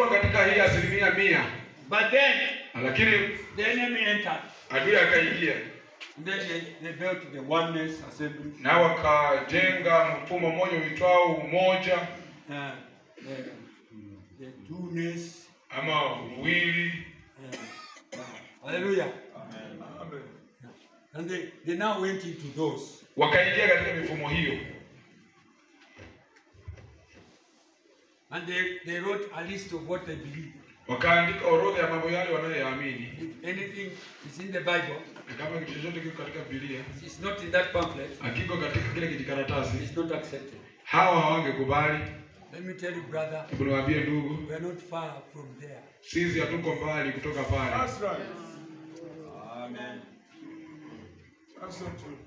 walikuwa katika hii 100%. But then Lakini the enemy entered. adui akaingia. Then they built the oneness assembly. Na wakajenga mfumo mmoja uitwao umoja, The two-ness. ama uwili. Hallelujah. Amen. And they now went into those. Wakaingia katika mifumo hiyo. And they wrote a list of what they believe. Wakaandika orodha ya mambo yale wanayoyaamini. If anything is in the Bible, Kama kitu chochote kiko katika Biblia, it's not in that pamphlet, hakiko katika kile kijikaratasi, it's not accepted. hawa hawangekubali. Let me tell you, brother, Hebu niwaambie ndugu, we are not far from there. sisi hatuko mbali kutoka pale. That's right. Amen. That's so true.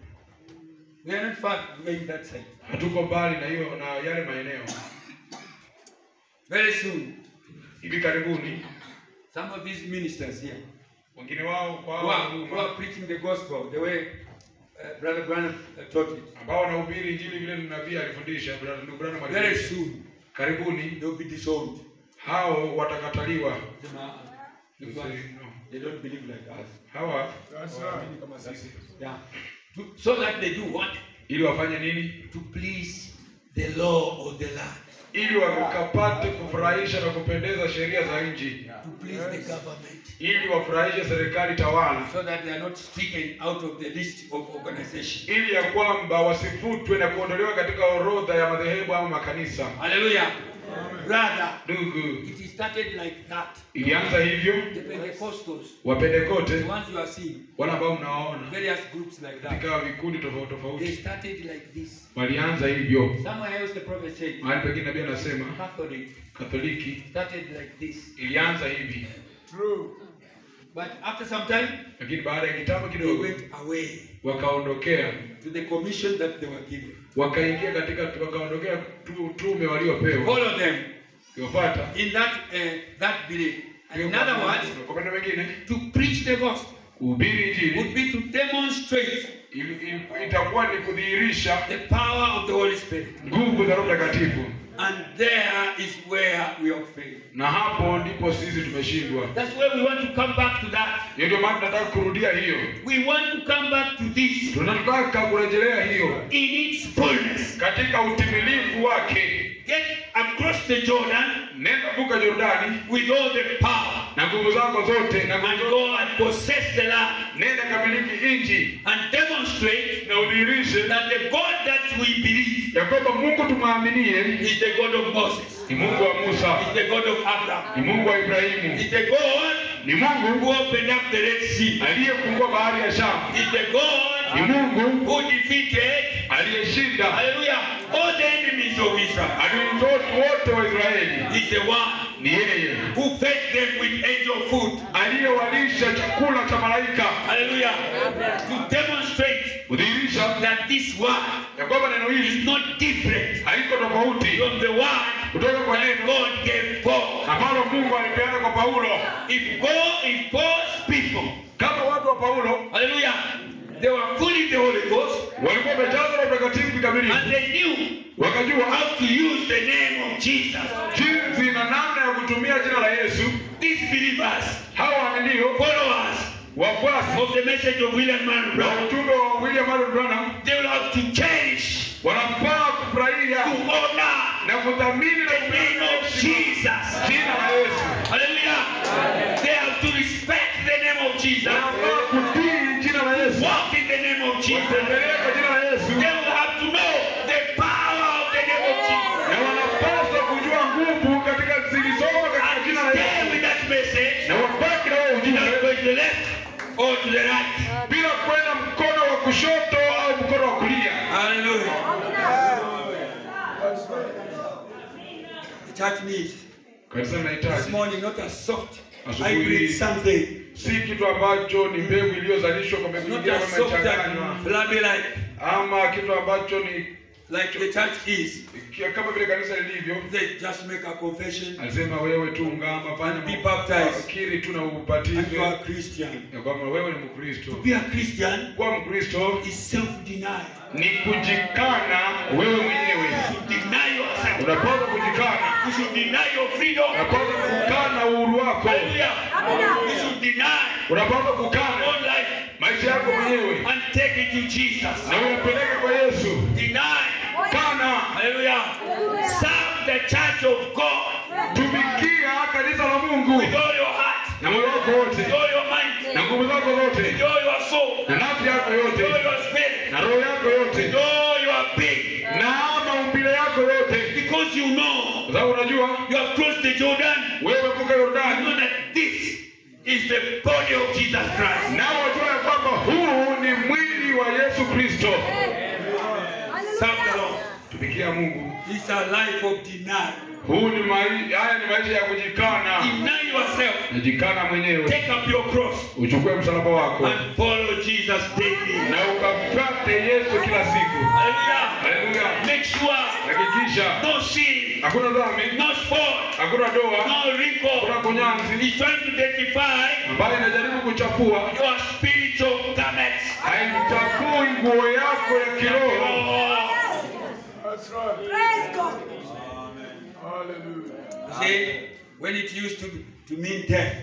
We are not far from going that side. Hatuko mbali na hiyo na yale maeneo. Very soon, Hivi karibuni some of these ministers here wengine wao kwa who are preaching the gospel the way Brother Branham taught it. ambao wanahubiri injili vile nabii alifundisha, ndugu Branham Very alifundisha. soon, Karibuni they will be disowned. hao watakataliwa. They don't believe like us. Hawa That's right. kama sisi. Yeah. So that they do what? Ili wafanye nini? To please the law of the land. Ili wakapate kufurahisha na kupendeza sheria za nchi. To please the government. Ili wafurahishe serikali tawala. So that they are not stricken out of the list of organization. Ili ya kwamba wasifutwe na kuondolewa katika orodha ya madhehebu au makanisa. Hallelujah. Brother, Ndugu, it started like that. ilianza hivyo. The Pentecostals, Wapentekoste, the ones you are seeing, wale ambao mnawaona various groups like that, katika vikundi tofauti they tofauti, started like this. walianza hivyo. Somewhere else the prophet said, Mahali pengine nabii anasema Catholic Katoliki started like this. ilianza hivi, True. But after some time, lakini baada ya kitambo they kidogo went away wakaondokea, to the commission that they were given. wakaingia katika, wakaondokea tume waliopewa, Follow them kufuata in that belief. And in other words, kwa maneno mengine, to preach the gospel kuhubiri injili would be to demonstrate itakuwa ni kudhihirisha the power of the Holy Spirit. nguvu za Roho Mtakatifu, And there is where we have failed. na hapo ndipo sisi tumeshindwa. That's why we want to come back to that. Hiyo ndio maana tunataka kurudia hiyo, We want to come back to this tunataka kurejelea hiyo in its fullness. katika utimilifu wake. Get across the Jordan Nenda vuka Jordani with all the power na nguvu zako zote na and go and possess the land nenda kamiliki nchi and demonstrate na udhihirishe that the God that we believe ya kwamba Mungu tumwaminie is the God of Moses, ni Mungu wa Musa, is the God of Abraham, ni Mungu wa Ibrahimu, is the God ni Mungu who opened up the Red Sea, aliyefungua bahari ya Shamu, is the God ni Mungu who defeated, aliyeshinda hallelujah, all the enemies of Israel. adui wote wa Israeli. Is the one Ni yeye who fed them with angel food, aliyewalisha chakula cha malaika, hallelujah, to demonstrate kudhihirisha that this word ya kwamba neno hili is not different haiko tofauti from the word kutoka kwa that neno God gave Paul. ambalo Mungu alipeana kwa Paulo. If Paul's people, Kama watu wa Paulo hallelujah, they were full in the Holy Ghost walikuwa wamejazwa na Mtakatifu kikamilifu, and they knew wakajua how to use the name of Jesus. jinsi na namna ya kutumia jina la Yesu, These believers, hawa waaminio, followers wafuasi of the message of William Marion wa Branham, ujumbe wa William Marion Branham, they will have to cherish, wanafaa kufurahia to honor na kudhamini na the name of Jesus. jina la Yesu. Hallelujah. They have to respect the name of Jesus. Wanafaa kutii jina la Yesu, Walk in the name of Jesus. watembelea kwa jina la Yesu, They will have to know the power of the name of Jesus. na wanapaswa kujua nguvu katika zilizomo katika And jina la stay Yesu, with that message. na wabaki na huo Not ujumbe going to the left or to the right. bila kwenda mkono wa kushoto au mkono wa kulia. Hallelujah. The church needs Kanisa this linahitaji morning not a soft Asubuhi hybrid hii. something. si kitu ambacho ni mbegu iliyozalishwa kwa mbegu Not nyingine a kama soft imechanganywa, flabby like ama kitu ambacho ni the church is. kama vile kanisa lilivyo. They just make a confession Alisema wewe tu ungama, fanya Be baptized. kiri tu na and you ubatizwe are a Christian. ya kwamba wewe ni Mkristo. To be a Christian Kuwa Mkristo is self-denial. ni kujikana wewe mwenyewe. You should deny yourself. Unapaswa kujikana, You should deny your freedom. unapaswa wako. You should deny Unapaswa your kukana own life maisha yako mwenyewe and take it to Jesus. na uyapeleke kwa Yesu. Deny. Kana Hallelujah. Serve the church of God tumikia kanisa la Mungu with all your heart, na moyo wako wote with all your mind, na nguvu zako zote with all your soul, na nafsi yako with yote all your spirit, na roho yako yote with all your being. na maumbile yako yote, Because you know kwa sababu unajua you have crossed the Jordan. wewe vuka You Yordani, know that this is the body of Jesus Christ. nao wajua ya kwamba huu ni mwili wa Yesu Kristo. Serve the Lord. Tumikia Mungu. It's a life of denial. Haya ni maisha ya kujikana. Deny yourself. Najikana mwenyewe, Take up your cross uchukue msalaba wako and follow Jesus daily. na ukamfuate Yesu kila siku. Hallelujah. Haleluya. Make sure Hakikisha no sin, hakuna dhambi, no spot, hakuna doa, no wrinkle. hakuna kunyanzi He's trying to identify ambayo inajaribu kuchafua. your spiritual garments. Haichafui nguo yako ya kiroho. Oh. That's right. Praise God. Hallelujah. See, when it used to mean death,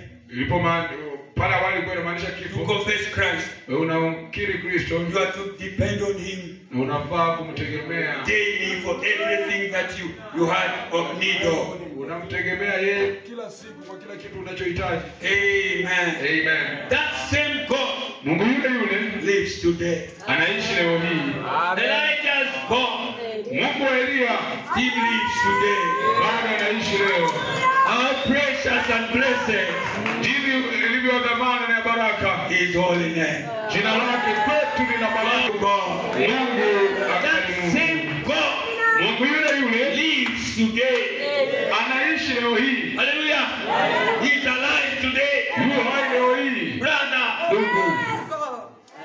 Pale awali ilikuwa inamaanisha to kifo. confess Christ, Unamkiri Kristo you are to depend on Him na unafaa kumtegemea. daily for everything that you had of need of. Unamtegemea yeye Kila siku kwa kila kitu unachohitaji. Amen. Amen. That same God Mungu yule yule Lives today. anaishi leo hii. Elijah's God Mungu wa Elia Still lives today. bado anaishi leo. how precious and blessed Jinsi ilivyo dhamana na baraka. His holy name. Jina lake kwetu lina baraka. God. Mungu that akali same God Mungu yule yule lives today. anaishi leo hii. Hallelujah. He's alive today. Yu hai leo hii. Brother,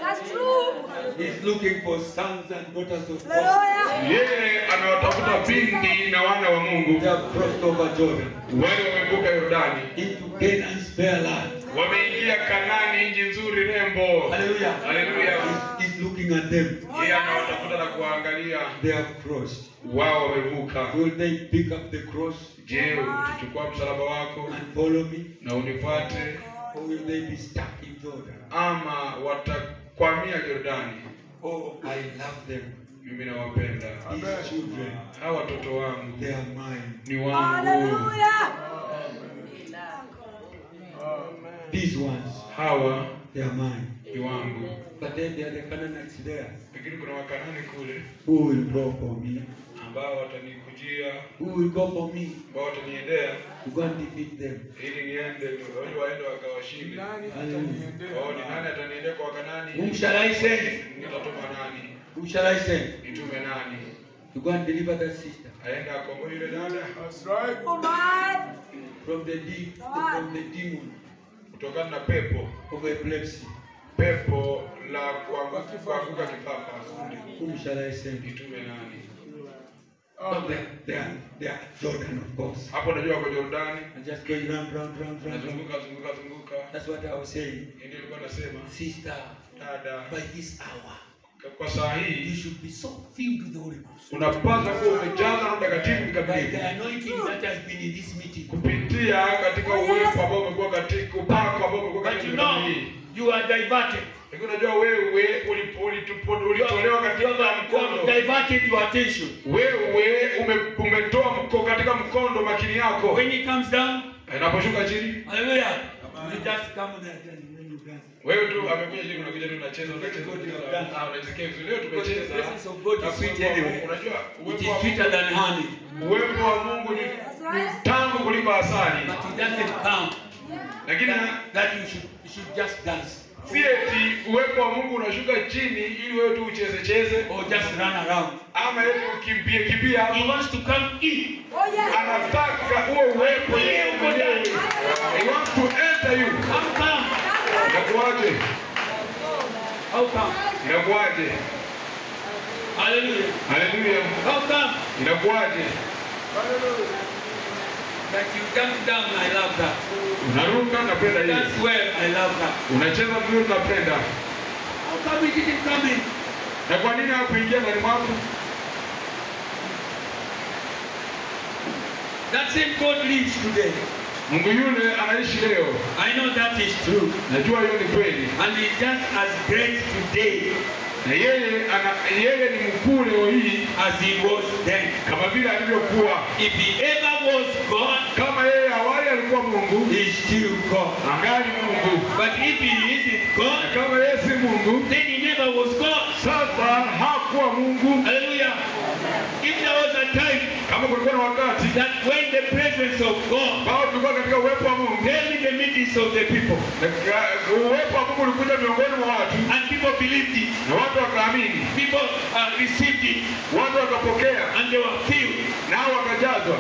That's true. He's looking for sons and daughters of God. Hallelujah. Yeye anawatafuta binti na wana wa Mungu. They have crossed over Jordan Wale wamevuka Yordani. into Canaan's fair land. Wameingia Kanani, nchi nzuri rembo. Hallelujah. Hallelujah. He's looking at them. Yeye anawatafuta na kuangalia. They have crossed. Wao wamevuka. Will they pick up the cross Je, utachukua msalaba wako and follow me? na unifuate, Or will they be stuck in Jordan? ama watakwamia Yordani? Oh, I love them. Mimi nawapenda These children, hawa watoto wangu, they are mine. ni wangu. Hallelujah. These ones, Hawa they are mine. ni wangu. But then there are the Canaanites there. Lakini kuna Wakanani kule Who will go for me? ambao watanikujia, Who will go for me ambao wataniendea to go and defeat them? ili niende, wale waende wakawashinde. Nani Hallelujah. ataniendea? Wao ni nani ataniendea kwa Wakanani? Whom shall I send? Nitatuma nani? Who shall I send Nitume nani? to go and deliver that sister Aende akomboe yule dada That's right. Oh my. from the demon kutokana na pepo of epilepsy? pepo la kuanguka kifafa. Whom shall I send? Nitume nani? But they are Jordan, of course. Hapo unajua kwa Yordani And just going round. nazunguka zunguka. That's what I was saying. Ndio nilikuwa nasema, Sister, dada, by this hour, kwa saa you hii should be so filled with the Holy Ghost. unapaswa kuwa umejaza na Mtakatifu By kikamilifu the anointing that has been in this meeting. kupitia katika uwepo ambao umekuwa katika upako ambao umekuwa but katika you know, mikutano hii. you are diverted. Lakini unajua wewe ulitolewa katika You have mkondo. diverted your attention. Wewe umetoa katika mkondo makini yako. When he comes down, Inaposhuka chini, hallelujah, you just come there and then you dance. wewe tu amekuja chini, unakuja tu unacheza. Unajisikia vizuri, leo tumecheza. The presence of God is sweet anyway. Unajua It is sweeter than honey, uwepo wa Mungu ni tamu kuliko asali. but it doesn't come Lakini that you should just dance si eti uwepo wa Mungu unashuka chini ili wewe tu ucheze or just run around. ama eti ukimbie He wants to come in. Oh yes. anataka huo uwepo yeye mwenyewe. He wants to enter you. How come? Inakuaje? How come? Inakuaje? Hallelujah. Haleluya. How come? Inakuaje? That you jump down, I love that. Unaruka, napenda hiyo. Dance well, I love that. Unacheza vizuri, napenda. How come we didn't come in? Na kwa nini hakuingia ndani mwako? That same God lives today. Mungu yule anaishi leo. I know that is true. Najua hiyo ni kweli. And he's just as great today Na yeye ni mkuu leo hii as he was then. kama vile alivyokuwa. If he ever was God, Kama yeye awali alikuwa Mungu, he is still God. angali Mungu. But if he isn't Na God, kama yeye si Mungu, then he never was God. sasa hakuwa Mungu. Hallelujah. If there was a time Kama kulikuwa na wakati that when the presence of God ambao tulikuwa katika uwepo wa Mungu, came in the midst of the people, uwepo wa Mungu ulikuja miongoni mwa watu and people believed it, na watu wakaamini, people received it, watu wakapokea and they were filled. nao wakajazwa.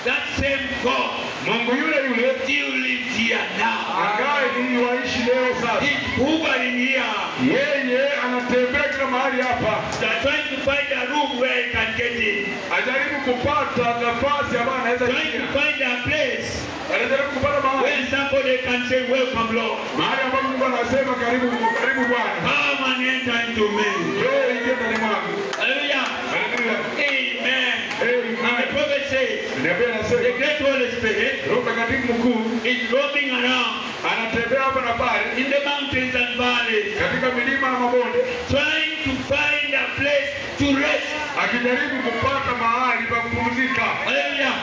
That same God Mungu yule yule still lives here now. angali waishi leo sasa. He's hovering here. Yeye anatembea kila mahali hapa, They're trying to find a room where he can get in. ajaribu kupata nafasi ambayo anaweza Trying to ingia, find a place anajaribu kupata mahali where somebody can say, welcome, Lord. mahali ambapo Mungu anasema karibu, karibu Bwana, Come and enter into me. njoo ingie ndani mwangu. Hallelujah. Haleluya, Amen. And the amen. prophet says, Nabii the anasema great Holy Spirit Roho Mtakatifu mkuu is roaming around anatembea hapa na pale in the mountains and valleys, katika milima na mabonde, trying to find a place to rest. akijaribu kupata mahali pa kupumzika. Hallelujah.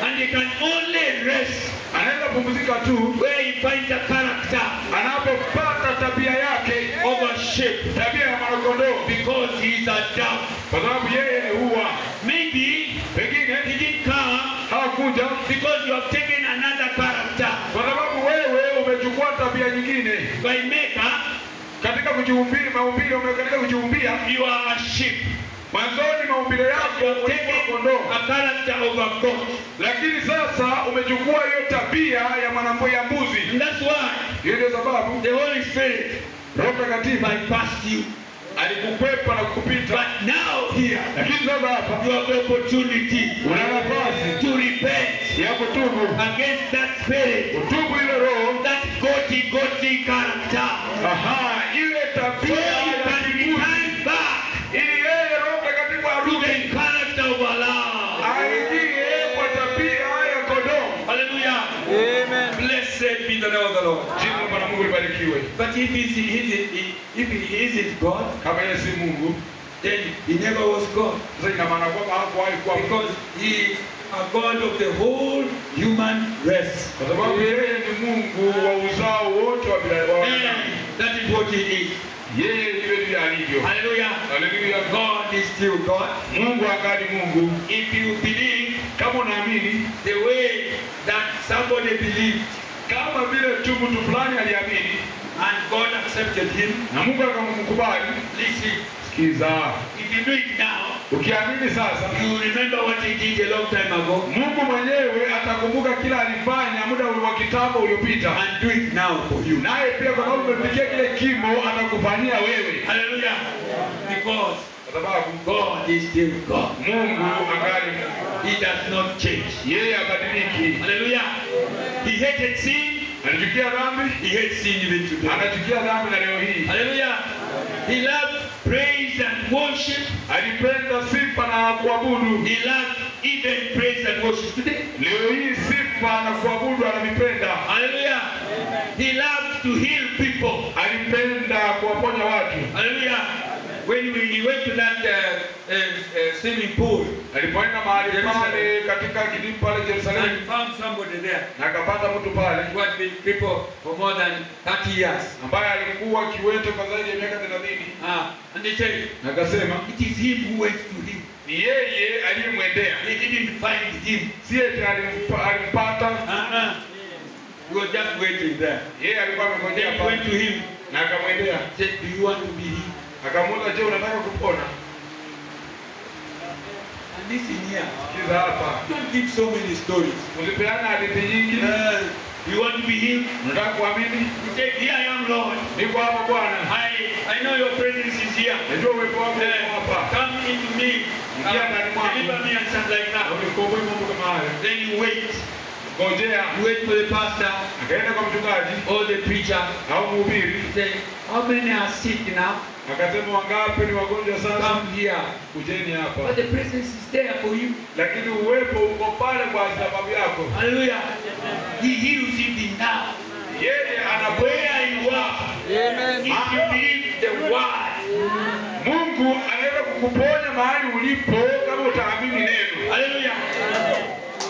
And he can only rest Anaweza kupumzika tu where he finds a character anapopata tabia yake, of a sheep, tabia ya mwanakondoo, because he is a dove. kwa sababu yeye ni huwa. Maybe Pengine he didn't come hakuja because you have taken another character. kwa sababu wewe umechukua tabia nyingine By maker, katika kujiumbia, maumbile katika kujiumbia. you are a sheep. Mwanzoni maumbile yako You have ulikuwa taken kondoo, a character of a goat. lakini sasa umechukua hiyo tabia ya ya mbuzi. And that's why Hiyo ndio sababu the Holy Spirit Roho Mtakatifu bypassed you. alikukwepa na kukupita. But now here, Lakini sasa hapa you have the opportunity una nafasi to repent ya kutubu, against that spirit, kutubu ile roho, that goaty character. aha, ile So tabia you ya can kiburi, return back ili yeye Roho Mtakatifu to arudi the character of Allah. aingie kwa tabia ya kondoo. Hallelujah. Amen. Blessed be the name of the Lord. Jina la Bwana Mungu libarikiwe. But if he isn't God, Kama yeye si Mungu, then he never was God. sasa ina maana kwamba hakuwahi kuwa Mungu, Because he is a God of the whole human race. kwa sababu yeye ni Mungu wa uzao wote wa binadamu. And that is what he is. Yeye ndivyo ndivyo alivyo. Hallelujah. Haleluya. God is still God. Mungu angali Mungu. If you believe Kama unaamini the way that somebody believed kama vile tu mtu fulani aliamini and God accepted him, na Mungu akamkubali, listen, sikiza, if you do it now, ukiamini sasa, you remember what he did a long time ago Mungu mwenyewe atakumbuka kila alifanya muda wa kitambo uliopita, and do it now for you. naye pia kwa sababu umefikia kile kimo atakufanyia wewe, Hallelujah. Because kwa sababu God is still God. Mungu angali Mungu. He does not change. Yeye habadiliki. Hallelujah. He hated sin. Anachukia dhambi, He hates sin even today. anachukia dhambi na leo hii. Hallelujah. He loved praise and worship. Alipenda sifa na kuabudu. He loved even praise and worship today. Leo hii sifa na kuabudu anavipenda. Hallelujah. He loved to heal people. Alipenda kuwaponya watu. Hallelujah. When he went to that swimming pool Alipoenda mahali pale katika kidimbwi pale Yerusalemu and found somebody there na akapata mtu pale who had been people for more than 30 years. ambaye alikuwa kiwete kwa zaidi ya miaka 30, And they said, na akasema it is him who went to him. ni yeye aliyemwendea, They didn't find him. si eti alimpata, He was just waiting there. yeye alikuwa amengojea Then he went pale to him. na akamwendea, Said, do you want to be him? akamuuliza, je, unataka kupona? And listen here. Sikiza hapa, Don't give so many stories. usipeane hadithi nyingi. You want to be him? Unataka kuamini? He said, here I am, Lord. Niko hapa Bwana, I know your presence is here. najua uwepo wako uko hapa, Come into me. Deliver me and something like that. unikomboe mambo kama hayo. Then you wait. Ngojea, You wait for the pastor akaenda kwa mchungaji or the preacher. au mhubiri, He said, how many are sick now? Akasema wangapi ni wagonjwa sasa? Come here. Kujeni hapa. But the presence is there for you. Lakini uwepo uko pale kwa sababu yako. Hallelujah. He heals even now. Yeye Where you are. Amen. If you believe the word. Mungu anaweza kukuponya mahali ulipo kama utaamini neno. Hallelujah.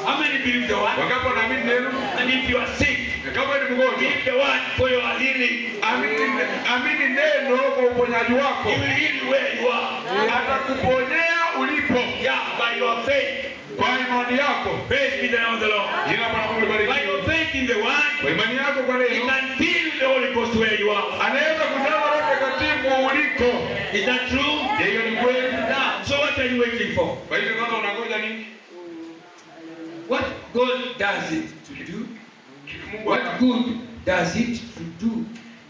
How many believe the word? Wakati unaamini neno, And if you are sick, kama ni mgonjwa, believe the word for your healing. amini neno kwa uponyaji wako. He will heal you where you are. Atakuponyea ulipo. Yeah, by your faith. Kwa imani yako. Praise be the name of the Lord. Jina la Bwana Mungu By libarikiwe. your faith in the word, Kwa imani yako kwa you neno, can feel the Holy Ghost where you are. anaweza kujaza Roho Mtakatifu uliko. Is that true? Je, hiyo ni kweli? Yeah. So what are you waiting for? Kwa hivyo sasa unangoja nini? What good does it to do? Mungu What good does it to do?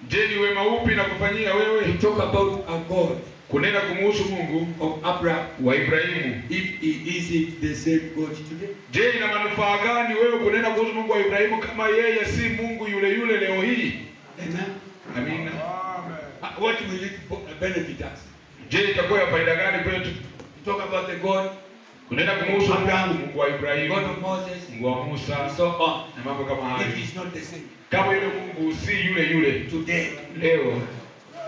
Je, ni wema upi na kufanyia wewe? To talk about a God Kunena kumuhusu Mungu of Abraham, wa Ibrahimu. if he isn't the same God today. Je, ina manufaa gani wewe kunena kuhusu Mungu wa Ibrahimu kama yeye si Mungu yule yule leo hii? Amen. Amina. What will it benefit us? Je, itakuwa ya faida gani kwetu To talk about the God, kunena kumuhusu Abraham, Mungu wa God Ibrahimu, of Moses, Mungu wa Musa and so on. na mambo kama hayo? If he's not the same Kama yule Mungu si yule yule today, leo,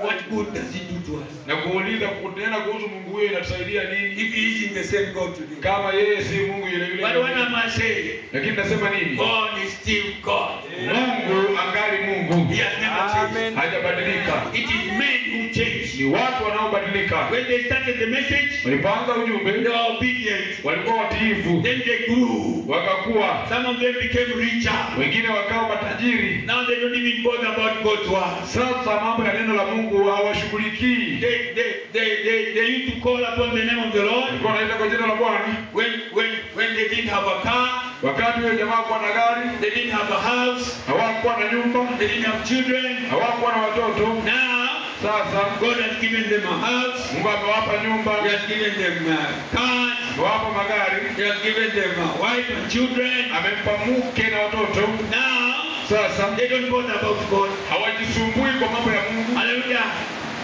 what good does it do to us? na kuuliza kunena kuhusu Mungu huyo inatusaidia nini If he isn't the same God today. kama yeye si Mungu yule yule? But what am I saying? Lakini nasema nini? God is still God. Mungu angali Mungu, He has never changed. Amen. hajabadilika. It is men who change. Ni watu wanaobadilika. When they started the message, Walipoanza they ujumbe were obedient. walikuwa watiifu, Then they grew. wakakuwa, Some of them became richer. wengine wakawa matajiri. Now they don't even bother about God's word. Sasa mambo ya neno la Mungu hawashughulikii. They used to call upon the name of the Lord Walikuwa wanaita kwa jina la Bwana when they didn't have a car, wakati huyo jamaa kuwa na gari, they didn't have a house, hawakuwa na nyumba, they didn't have children. hawakuwa na watoto. Now Sasa God has given them a house. Mungu amewapa nyumba, He has given them cars. amewapa magari, He has given them a wife and children. amempa mke na watoto. Now Sasa they don't bother about God. hawajisumbui kwa mambo ya Mungu. Hallelujah.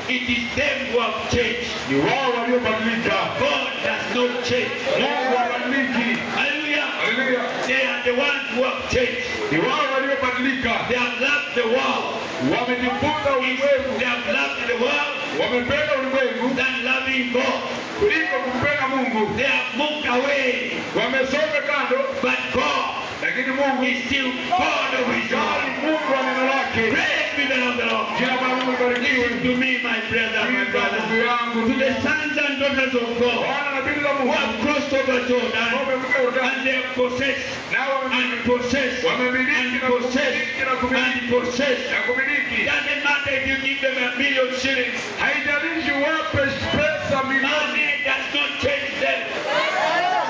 It is them who have changed. Ni wao waliobadilika. God does not change. Mungu habadiliki. Hallelujah. Haleluya. They are the ones who have changed. Ni wao waliobadilika. They have loved the world. Wamejifunza ulimwengu, They have loved the world wamependa ulimwengu than loving God. kuliko kumpenda Mungu. They have moved away. Wamesonga kando, But God lakini Mungu is still God of His jali word. Mungu wa neno lake. Praise be the name of the Lord. Jina la Mungu libarikiwe. Listen to me, my brother, my Ndugu brother. yangu, To the sons and daughters of God Bwana na binti za who Mungu have crossed over Jordan wamevuka Yordani, and they have possessed nao and possessed wamemiliki and na possessed kumiliki na kumiliki and possessed. na kumiliki. Doesn't matter if you give them 1,000,000 shillings. Haijalishi wape pesa milioni, Money does not change them.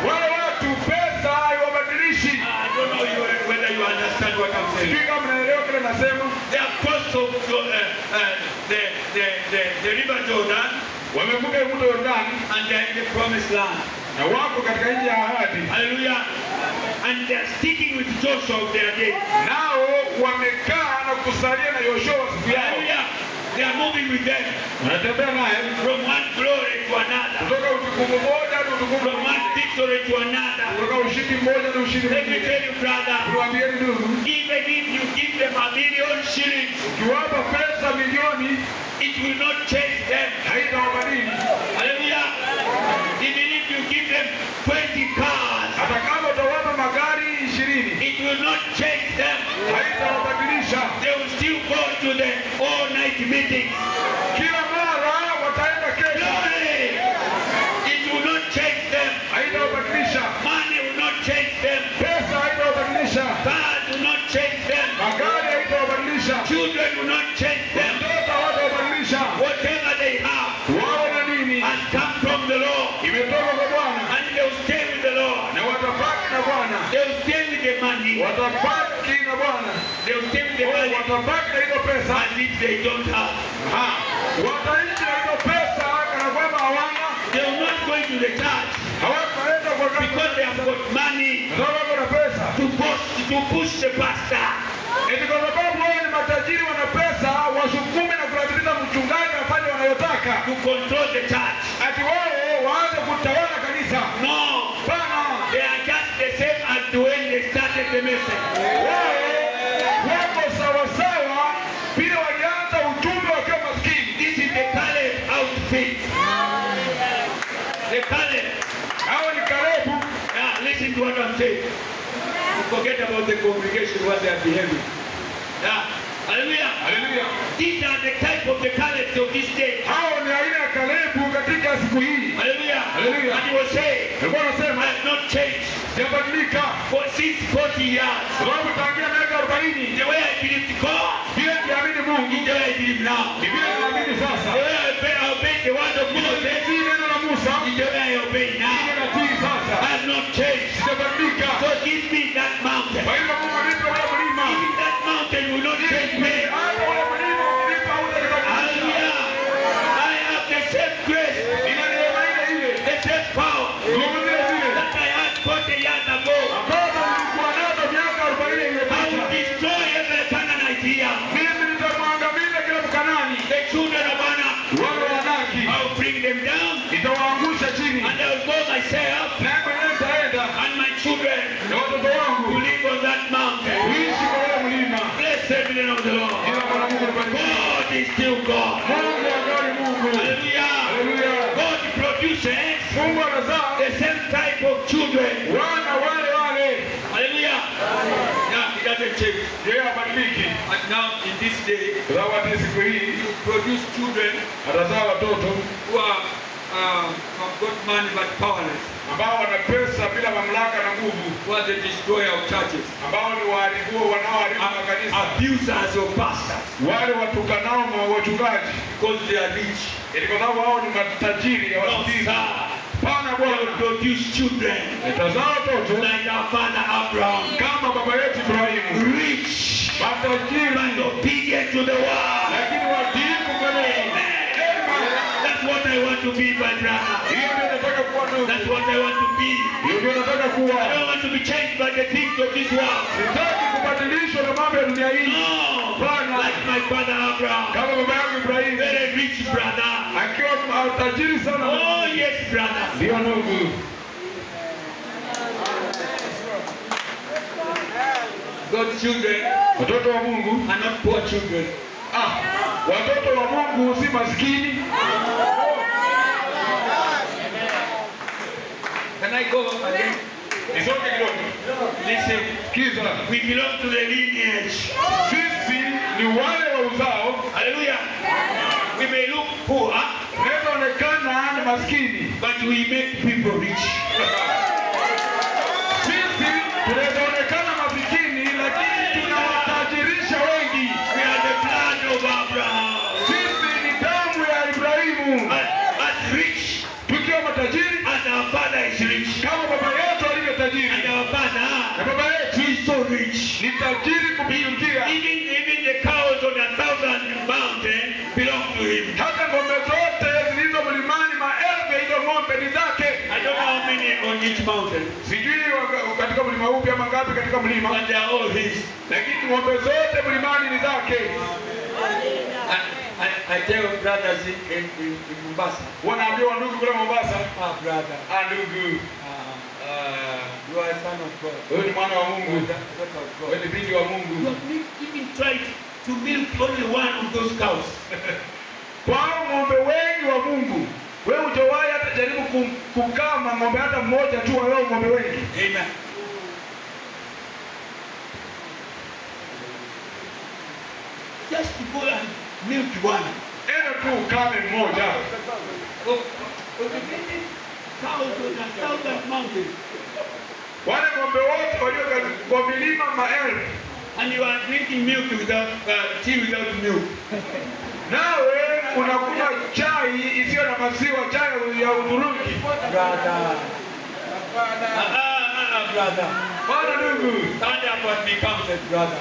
wale watu pesa haiwabadilishi. I don't know whether you understand what I'm saying. Sijui kama mnaelewa kile nasema. They have crossed the river Jordan Wamevuka mto Yordani and they are in the promised land. na wako katika nchi ya ahadi, Hallelujah. And they are sticking with Joshua of their day. nao wamekaa na kusalia na Yoshua siku yao, Hallelujah. They are moving with them wanatembea naye from one glory to another, kutoka utukufu mmoja hadi utukufu from one mwingine, victory to another. kutoka ushindi mmoja hadi ushindi Let me mwingine. tell you, brother, Tuambieni ndugu, even if you give them 1,000,000 shillings, ukiwapa pesa milioni it will not change them. haitawabadili. Hallelujah. Even if you give them 20 cars, Hata kama utawapa magari 20 it will not change them. haitawabadilisha. They will still go to the all-night meetings. Kila mara wataenda kesho, Glory! It will not change them. haitawabadilisha. Money will not change them. Pesa haitawabadilisha. Cars will not change them. Magari haitawabadilisha. Children will not change them. Watoto hawatawabadilisha. Whatever they have Wao na nini has come from the Lord. imetoka kwa Bwana, And they will stay with the Lord. na watabaki na Bwana, They will stay with the money. watabaki na Bwana, They will stay with the money watabaki na hizo pesa. as if they don't have. Wataishi na hizo pesa kana kwamba hawana, They will not go into the church hawataenda kwa because they have got money sababu wako na pesa. to push the pastor. Eti kwa sababu wao ni matajiri, wana pesa, wasukume na kulazimisha mchungaji afanye wanayotaka to control the church. ati wao waanze kutawala kanisa. No, Bana, they are just the same as when they started the message. wao wako sawa sawa bila walianza ujumbe wakiwa maskini. This is the Caleb outfit. The Caleb. Hao ni Kalebu. Now listen to what I'm saying. Forget about the congregation, what they are behaving. Yeah. Hallelujah. Haleluya. These are the type of the Calebs of this day. Hao ni aina ya Kalebu katika siku hii. Hallelujah. Hallelujah. And he was saying, Alikuwa I anasema have not changed sijabadilika. for since 40 years. Sababu tangia miaka 40 The way I believed God vile niamini is Mungu the way I believe now. ni vile niamini sasa. The way I obey the word of Moses Si neno la Musa is the way I obey vile now. natii sasa. I have not changed. Sijabadilika. So give me that mountain. Kwa hivyo Mungu nipe ule mlima. Even that mountain will not change me. Hata ule mlima ukinipa hautabadilisha. Hallelujah. I have the same grace, Nina neema ile ile. the same power Nguvu zile zile. that I had 40 years ago. Ambazo nilikuwa nazo miaka 40 I will iliyopita. destroy every Canaanite here. Mimi nitamwangamiza kila Mkanaani. The children of Anak, Wale Waanaki. I will bring them down, Nitawaangusha chini. and I will go myself Naye mwenyewe nitaenda and my children na watoto to wangu live on that mountain. kuishi kwa ule mlima. Blessed be the name of the Lord. Jina la Mungu libarikiwe. God is still God. Mungu angali Mungu. Hallelujah. Haleluya. God produces Mungu anazaa the same type of children. wana wale wale. Hallelujah. Yeah, it doesn't change. Yeye habadiliki. And now in this day, Kwa sababu hata siku hii you produce children atazaa watoto who are have got money but powerless, ambao wana pesa bila mamlaka na nguvu, who are the destroyer of churches, ambao ni waharibu wanaoharibu makanisa, abusers of pastors, wale watukanao wachungaji, because they are rich. ili kwa sababu hao ni matajiri ya No, wasikizi. sir. Pana They will Bwana produce children atazaa watoto like our father Abraham, kama baba yetu Ibrahimu, rich matajiri but obedient to the word. lakini watiifu kwa neno. That's what I want to be, my brother. Hiyo ndio nataka kuwa That's ndugu. what I want to be. Hiyo ndio nataka I kuwa. don't want to be changed by the things of this world. Sitaki kubadilishwa na mambo ya dunia hii. No, like my father Abraham, Kama baba yangu Ibrahimu very rich brother. akiwa tajiri sana. Oh yes, brother. Ndio ndugu. God's children Watoto wa Mungu, are not poor children. watoto wa Mungu si maskini. Can I go again? Nisoke kidogo. Listen, Kiza. we belong to the lineage. Sisi ni wale wa uzao. Hallelujah. We may look poor, Tunaonekana ni maskini. but we make people rich. Sisi tunaonekana maskini lakini tunawatajirisha wengi. We are the blood of Abraham. Sisi ni damu ya Ibrahimu. As rich Tukiwa matajiri as our father is rich. kama baba yetu alivyo tajiri. And our Na father baba yetu is so rich. ni tajiri kupindukia. Even the cows on 1,000 mountain belong to him. Hata ng'ombe zote zilizo mlimani, maelfu ya hizo ng'ombe ni zake. I don't know how many on each mountain, Sijui katika mlima upi ama ngapi katika mlima, but they are all his. lakini ng'ombe zote mlimani ni zake. I tell brothers in Mombasa, Wanaambiwa ndugu kule Mombasa, brother, ndugu, you are a son of God. wewe ni mwana wa You are Mungu, the daughter of God. wewe ni binti wa You Mungu. have even tried to milk only one of those cows. Kwa hao ng'ombe wengi wa Mungu, wewe hujawahi hata jaribu kukama ng'ombe hata mmoja tu wa wao ng'ombe wengi. Amen. Just to go and milk one. Enda tu ukame mmoja. Cows on 1,000 mountains. Wale ng'ombe wote walio kwa milima maelfu, And you are drinking milk without tea without milk. nawe unakunywa chai isiyo na maziwa, chai ya Uturuki. Brother. Brother. Bwana ndugu, Stand up and become a brother.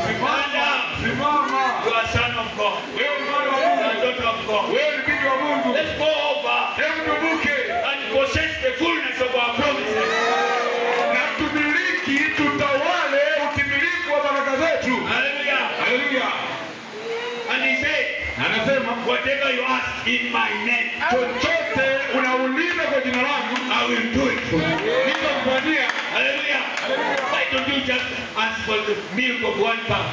simama, simama. You are son of God. Wewe ni mwana wa You are Mungu, daughter of God. wewe ni binti wa Mungu. Let's go over Hebu tubuke and possess the fullness of our promises. na tumiliki, tutawale utimilifu wa baraka zetu. Hallelujah. Haleluya. And he said, Anasema whatever you ask in my name, chochote unauliza kwa jina langu, I will do it for you. nitakufanyia. Hallelujah. Why don't you just ask for the milk of 1 pound?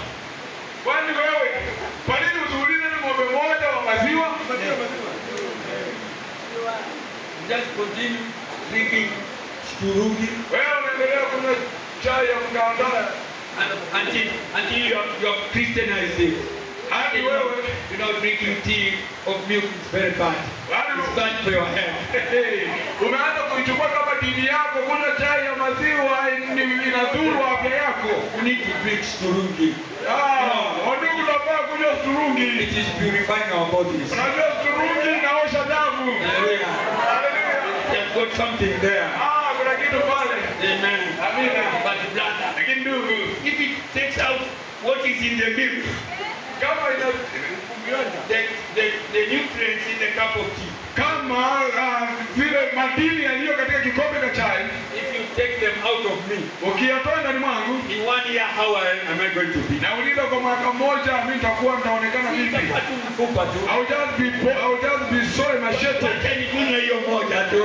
Kwani wewe, kwa nini usiulize ni ng'ombe moja wa maziwa? Just continue drinking sturungi Wewe unaendelea kunywa chai ya mgandana until your Christianized. hadi wewe Drinking tea of milk is very bad. It's bad for your health. umeanza kuichukua kama dini yako. Kunywa chai ya maziwa inadhuru afya yako. You need to drink sturungi. Ndugu, unafaa kunywa sturungi. It is purifying our bodies. Unajua sturungi inaosha damu. Hallelujah. Hallelujah. You've got something there. Kuna kitu pale. Amen. Amina. But brother, Lakini ndugu, if it takes out what is in the milk, kama the nutrients in the cup of tea, kama zile madini yaliyo katika kikombe cha chai, If you take them out of me, ukiyatoa ndani mwangu, in 1 year, how am I going to be? nauliza kwa mwaka mmoja mimi nitaonekana vipi? itakuwa tu mfupa tu. I'll just be so emaciated. Wacha nikunywe hiyo moja tu.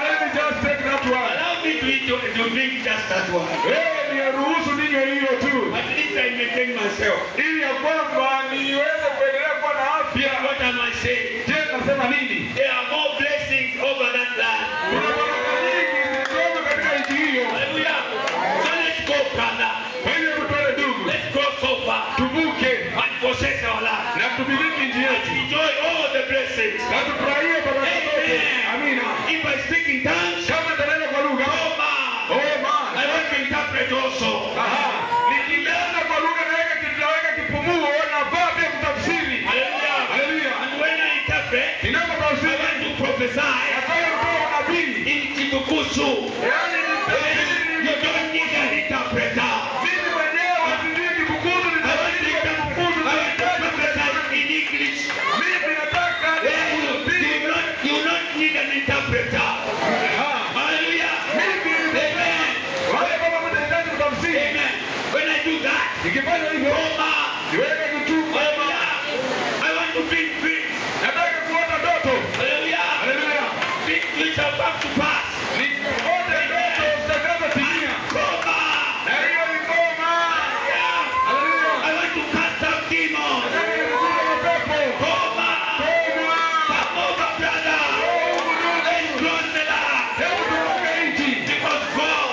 Let me just take that one. Allow me to drink just that one. Niruhusu ninywe hiyo tu, At least I maintain myself. ili ya kwamba niweze kuendelea kuwa na afya. What am I saying? Je, nasema nini? There are more blessings over that land. Kuna baraka nyingi zilizomo katika nchi hiyo. Hallelujah. So let's go, brother. Kwa hiyo tutwende ndugu, Let's cross over tuvuke and possess our land. na tumiliki nchi And yetu enjoy all the blessings. na tufurahie baraka zote. Amina. If I speak in tongues, Kama nitanena kwa lugha, I want to interpret also. nikinena kwa lugha naweka kipumuo na vaa pia kutafsiri. Hallelujah. Haleluya. And when I interpret, I Ninapotafsiri want to prophesy nafanya kutoa unabii. in Kibukusu. Yaani You don't need an interpreter. mimi mwenyewe sijui Kibukusu, I want to Kibukusu prophesy in English. mimi nataka You don't need an interpreter. Hallelujah. Amen. wale kama mtahitaji kutafsiri. Amen. When I do that, Nikifanya hivyo niweke kitu I want to bring dreams. nataka kuota ndoto. Hallelujah. Haleluya. Dreams which shall come to pass. Niote ndoto zitakazotimia. Na hiyo ni ngoma. Haleluya. I want to cast out demons. Nataka nikuze mapepo. Come over, brother. Let's cross the land. Hebu tuvuke nchi. Because God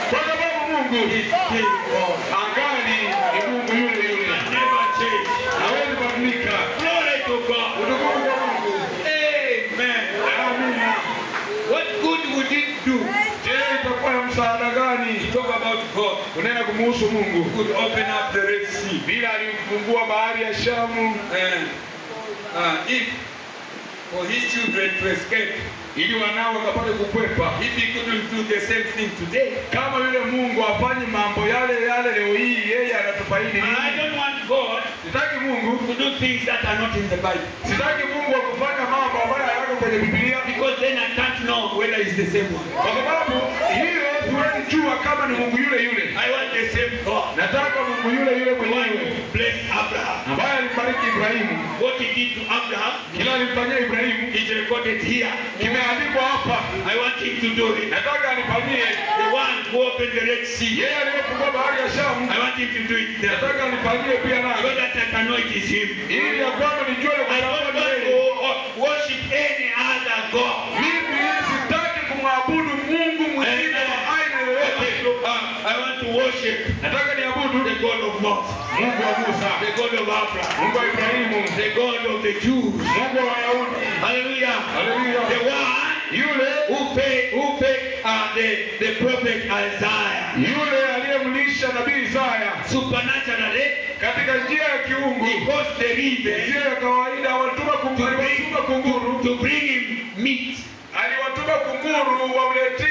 Kwa sababu Mungu is still God. angali ni Mungu yule yule. And never change. Hawezi badilika. Glory to God. Utukufu kwa Mungu. Amen. Amina. What good would it do? Je, itakuwa ya msaada gani Talk about God. kunena kumuhusu Mungu? Could open up the Red Sea. Bila alifungua bahari ya Shamu If for his children to escape, ili wanao wakapate kukwepa. if he couldn't do the same thing today, Kama yule Mungu afanye mambo yale yale leo hii, yeye anatufaidi I nini? don't want God Sitaki Mungu, to do things that are not in the Bible. sitaki Mungu akufanya mambo ambayo hayako kwenye Biblia, Because then I can't know whether it's the same one. kwa sababu hiyo siwezi jua kama ni Mungu yule yule. I want the same God. Nataka Mungu yule yule The one mwenyewe who blessed Abraham. ambaye alimbariki Ibrahimu. What he did to Abraham Kila alimfanyia Ibrahimu is recorded here. kimeandikwa hapa. I want him to do it. Nataka anifanyie The one who opened the Red Sea. yeye aliyefungua bahari ya Shamu. I want him to do it there. Nataka anifanyie pia So nami, that I can know it is him. ili ya kwamba nijue kwa I sababu don't ni want yeye. to worship any other God. Mimi sitaki kumwabudu Mungu mwingine wa aina yoyote. I want to worship Nataka niabudu the God of Moses, Mungu wa Musa, the God of Abraham, Mungu wa Ibrahimu, the God of the Jews. Mungu wa Wayahudi. Hallelujah. Haleluya. The one Yule who fed the prophet Isaiah yule aliyemlisha nabii Isaya supernaturally. katika njia ya kiungu, He caused the river njia ya kawaida, walituma kunguru to bring him meat. aliwatuma kunguru wamletee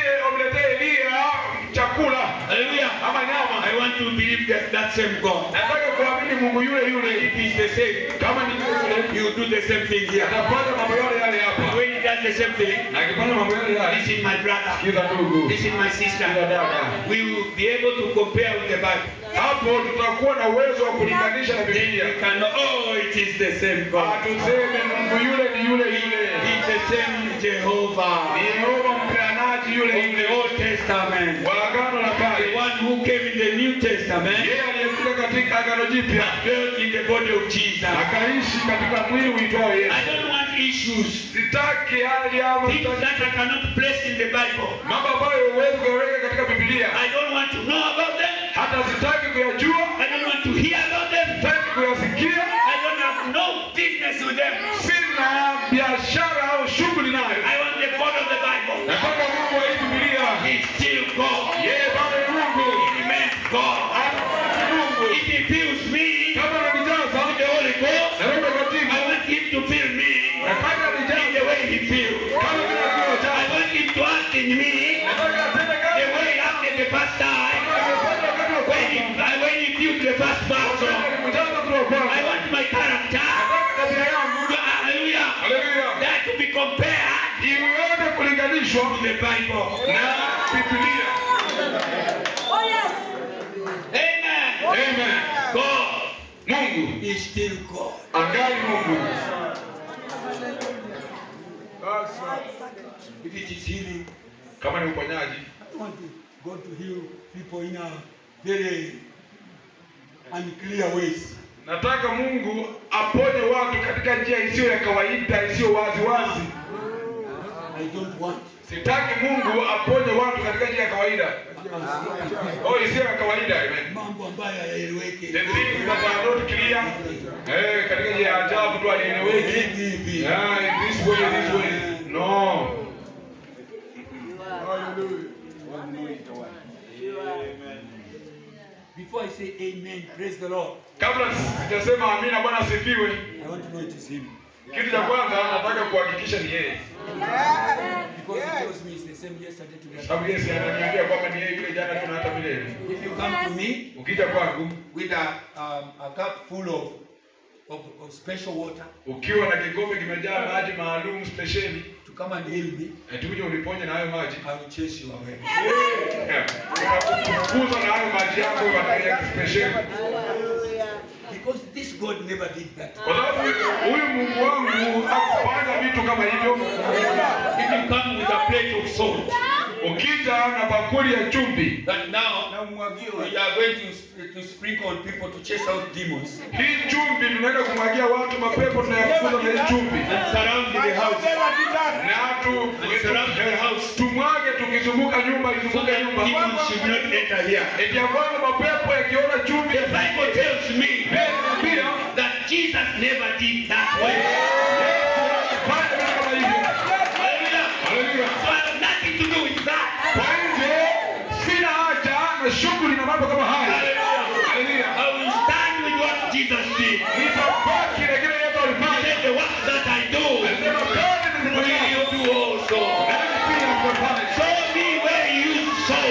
Elia chakula. Hallelujah. Ama nyama. I want to believe that same God. Nataka kuamini Mungu yule yule. If He is the same, Kama ni yule, He will do the same thing here. atafanya mambo yale hapa. And when He does the same thing, Akifanya mambo yale, listen, my brother, sikiza ndugu. listen, my sister, Sikiza dada. we will be able to compare with the Bible. Hapo tutakuwa na uwezo wa kulinganisha na Then Biblia. we can know, oh, it is the same God. Tuseme Mungu yule ni yule yule. He is the same Jehovah Ni Yehova mpeanaji yule of the yule. Old Testament. Wa Agano la The Kale. one who came in the New Testament Yeye aliyekuja katika Agano Jipya. dwelt in the body of Jesus. Akaishi katika mwili uitwao Yesu. I don't want issues, Sitaki hali ama things that I cannot place in the Bible. mambo ambayo huwezi kuyaweka katika Biblia. I don't want to know about them. Hata sitaki kuyajua, I don't want to hear about them. sitaki kuyasikia. I don't have no business with them. Sina biashara au shughuli nayo. I want the God of the Bible. Nataka Mungu wa hii Biblia. He's still God. Yeye bado ni Mungu. He remains God. Anabaki Mungu. If He fills me Kama ananijaza with the Holy Ghost, na Roho Mtakatifu, I want Him to fill me nataka in the anijaze way He feels. kama vile I alivyojaza. want Him to act in me Nataka atende the kazi way He acted the first time. kama alivyofanya wakati wa kwanza. When he filled the first person. Alimjaza tu wa I kwanza. want my character, Nataka tabia yangu, hallelujah, haleluya, that to be compared iweze kulinganishwa to the Bible. na Biblia. Oh, yes. Amen. Amen. God Mungu is still God. angali Mungu. If it is healing, Kama ni uponyaji, I want to God to heal people in a very unclear ways. nataka Mungu aponye watu katika njia isiyo ya kawaida, isiyo wazi wazi. I don't want. Sitaki Mungu aponye watu katika njia ya kawaida. Oh, isiyo ya kawaida, amen. Mambo ambayo hayaeleweki. The things that are not clear. Katika njia ya ajabu tu haieleweki. Hivi. In this way. No. Before I say amen, praise the Lord, Kabla sijasema amina, Bwana asifiwe. I want to know it is Him. Kitu cha kwanza nataka kuhakikisha ni yeye. Because He tells me it's the same yesterday, today. Sababu Yesu ananiambia kwamba ni yeye yule jana tuna hata milele. If you come to me Ukija kwangu with a cup full of special water ukiwa na kikombe kimejaa maji maalum speciali, to come and heal me, tuje uniponye na hayo maji. I will chase you away. Kukuza na hayo maji yako ya speciali. Because this God never did that. Kwa sababu huyu Mungu wangu hakufanya vitu kama hivyo. If you come with a plate of salt, Ukija na bakuli ya chumvi, that now we are going to sprinkle on people to chase out demons hii chumvi tunaenda kumwagia watu mapepo, tunayafukuza na hii chumvi. and surround the house. Na tumwage tukizunguka nyumba, So izunguke that nyumba. demons should not enter here. Eti ya kwamba mapepo yakiona chumvi, The Bible tells me pia that Jesus never did that way. fanya vitu kama hivyo. Hallelujah. Haleluya. So I have nothing to do with that. Kwa nje sina haja na shughuli na mambo kama haya. Haleluya. I will stand with what Jesus did. Nitabaki na kile Yesu He alifanya. said the work that I do, Alisema kazi will nilifanya. you do also. Nami pia nitafanya. Show me where you sow.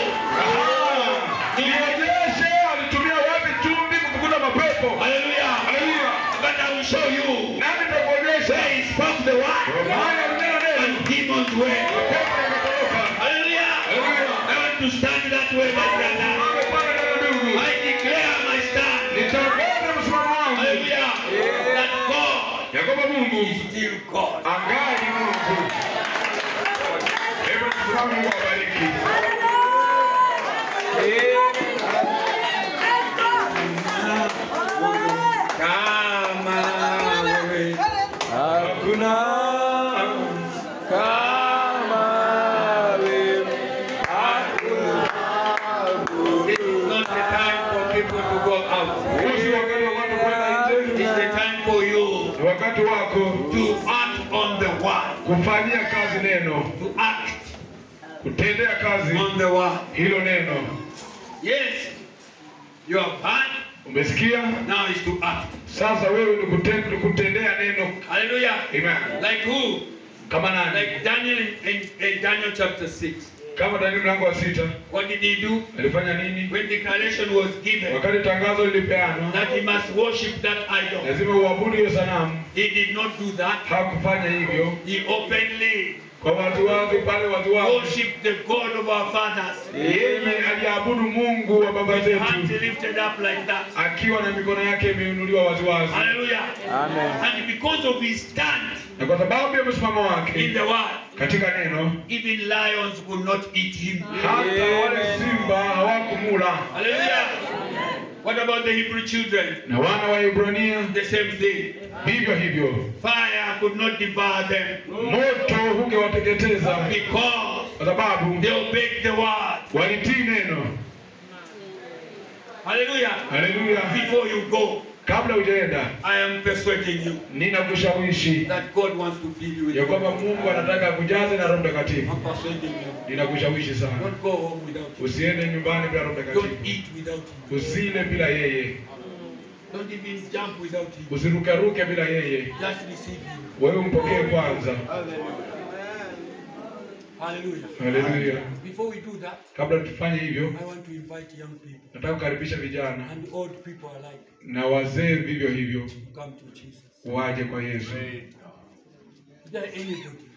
Nionyeshe alitumia wapi chumvi kufukuza mapepo. Hallelujah. Haleluya. But I will show you Nami nitakuonyesha. where he spoke the word Haya neno neno. and demons went. Mapepo yakatoroka. Hallelujah. I want to stand that way, my brother. Amefanya neno ndugu. I declare my stand. Nitangaza msimamo wangu. Hallelujah. That God Ya kwamba Mungu is still God. angali Mungu. Hebu tusimame, Mungu awabariki. Kama wewe Hakuna kama wewe. This is not the time for people to go out. Huu si wakati wa watu kwenda nje. It's the time for you Ni wakati wako to act on the word. kufanyia kazi neno, To act kutendea kazi on the word. hilo neno. Yes, you have heard. Umesikia? Now is to act. Sasa wewe ni kutendea neno. Hallelujah. Amen. Like who? kama nani? Like Daniel in Daniel chapter 6. Kama Danieli mlango wa 6. What did he do? Alifanya nini? When declaration was given Wakati tangazo lilipeanwa that he must worship that idol, lazima uabudu hiyo sanamu, he did not do that. hakufanya hivyo. He openly Kwa waziwazi pale waziwazi, worshiped the God of our fathers. yeye aliabudu Mungu wa baba His hands zetu lifted up like that. akiwa na mikono yake imeinuliwa waziwazi. Hallelujah. Amen. And because of his stand Na kwa sababu ya msimamo in wake the word, katika neno, even lions could not eat him. hata wale simba hawakumula. Hallelujah. What about the Hebrew children? Na wana wa Ibrania The same thing. vivyo hivyo, Fire could not devour them moto hungewateketeza because kwa sababu they obeyed the word. walitii neno. Hallelujah. Haleluya! Before you go, Kabla hujaenda, I am persuading you ninakushawishi that God wants to fill you with ya the kwamba Holy Mungu anataka kujaze na Roho Mtakatifu. I'm persuading you. Ninakushawishi sana, Don't go home without him. usiende nyumbani bila Roho Don't Mtakatifu, eat without him. usile bila yeye, Don't even jump without him. usirukaruke bila yeye. Just receive him. Wewe mpokee kwanza. Hallelujah. Haleluya! Before we do that, Kabla tufanye hivyo, I want to invite young people nataka kukaribisha vijana and old people alike na wazee vivyo hivyo to come to Jesus. waje kwa Yesu. Is there anybody